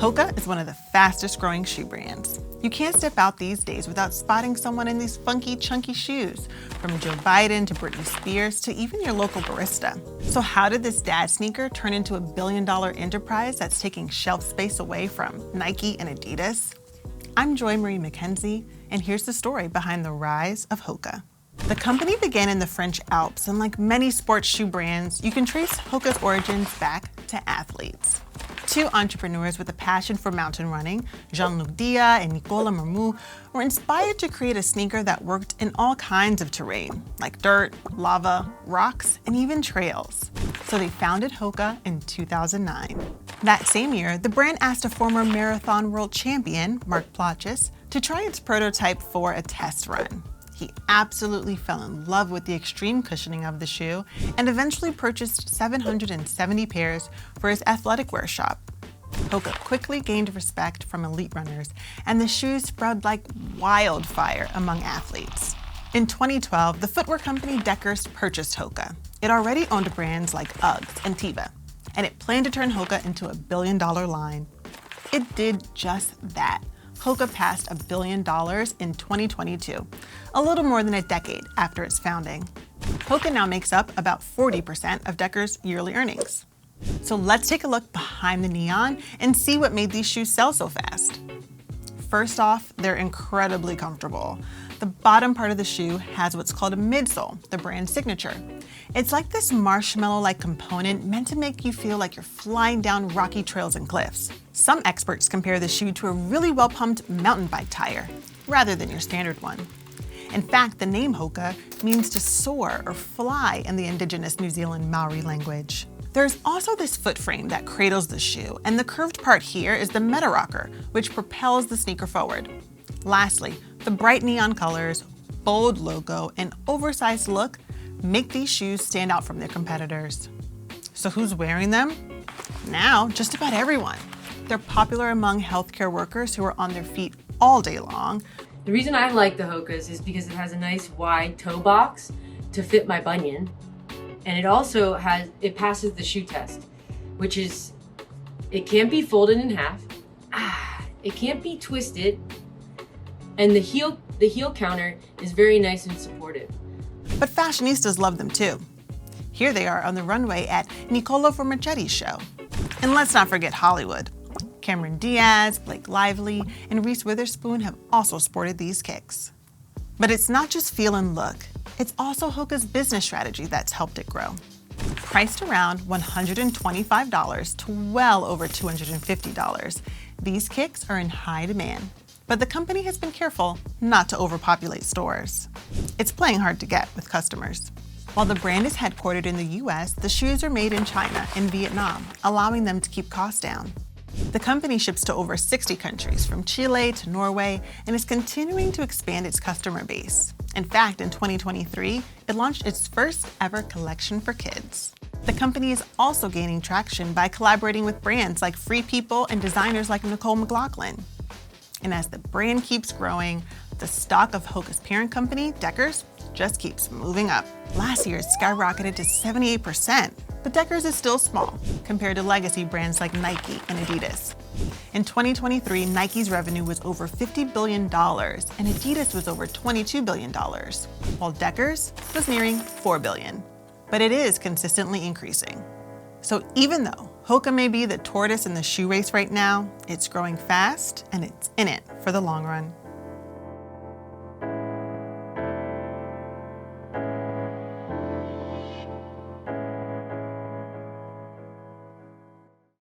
Hoka is one of the fastest growing shoe brands. You can't step out these days without spotting someone in these funky, chunky shoes, from Joe Biden to Britney Spears to even your local barista. So how did this dad sneaker turn into a billion-dollar enterprise that's taking shelf space away from Nike and Adidas? I'm Joy Marie McKenzie, and here's the story behind the rise of Hoka. The company began in the French Alps, and like many sports shoe brands, you can trace Hoka's origins back to athletes. Two entrepreneurs with a passion for mountain running, Jean-Luc Dia and Nicolas Marmot, were inspired to create a sneaker that worked in all kinds of terrain, like dirt, lava, rocks, and even trails. So they founded Hoka in 2009. That same year, the brand asked a former marathon world champion, Mark Plotchis, to try its prototype for a test run. He absolutely fell in love with the extreme cushioning of the shoe and eventually purchased 770 pairs for his athletic wear shop. Hoka quickly gained respect from elite runners, and the shoes spread like wildfire among athletes. In 2012, the footwear company Deckers purchased Hoka. It already owned brands like Uggs and Teva, and it planned to turn Hoka into a billion-dollar line. It did just that. Hoka passed $1 billion in 2022, a little more than a decade after its founding. Hoka now makes up about 40% of Deckers' yearly earnings. So let's take a look behind the neon and see what made these shoes sell so fast. First off, they're incredibly comfortable. The bottom part of the shoe has what's called a midsole, the brand's signature. It's like this marshmallow-like component meant to make you feel like you're flying down rocky trails and cliffs. Some experts compare the shoe to a really well-pumped mountain bike tire, rather than your standard one. In fact, the name Hoka means to soar or fly in the indigenous New Zealand Maori language. There's also this foot frame that cradles the shoe, and the curved part here is the meta rocker, which propels the sneaker forward. Lastly, the bright neon colors, bold logo, and oversized look make these shoes stand out from their competitors. So who's wearing them? Now, just about everyone. They're popular among healthcare workers who are on their feet all day long. The reason I like the Hokas is because it has a nice wide toe box to fit my bunion. And it passes the shoe test, which is, it can't be folded in half, it can't be twisted, and the heel counter is very nice and supportive. But fashionistas love them too. Here they are on the runway at Nicola Formichetti show. And let's not forget Hollywood. Cameron Diaz, Blake Lively, and Reese Witherspoon have also sported these kicks. But it's not just feel and look. It's also Hoka's business strategy that's helped it grow. Priced around $125 to well over $250, these kicks are in high demand. But the company has been careful not to overpopulate stores. It's playing hard to get with customers. While the brand is headquartered in the US, the shoes are made in China and Vietnam, allowing them to keep costs down. The company ships to over 60 countries, from Chile to Norway, and is continuing to expand its customer base. In fact, in 2023, it launched its first ever collection for kids. The company is also gaining traction by collaborating with brands like Free People and designers like Nicole McLaughlin. And as the brand keeps growing, the stock of Hoka's parent company, Deckers, just keeps moving up. Last year, it skyrocketed to 78%, but Deckers is still small compared to legacy brands like Nike and Adidas. In 2023, Nike's revenue was over $50 billion, and Adidas was over $22 billion, while Deckers was nearing $4 billion. But it is consistently increasing. So even though Hoka may be the tortoise in the shoe race right now, it's growing fast and it's in it for the long run.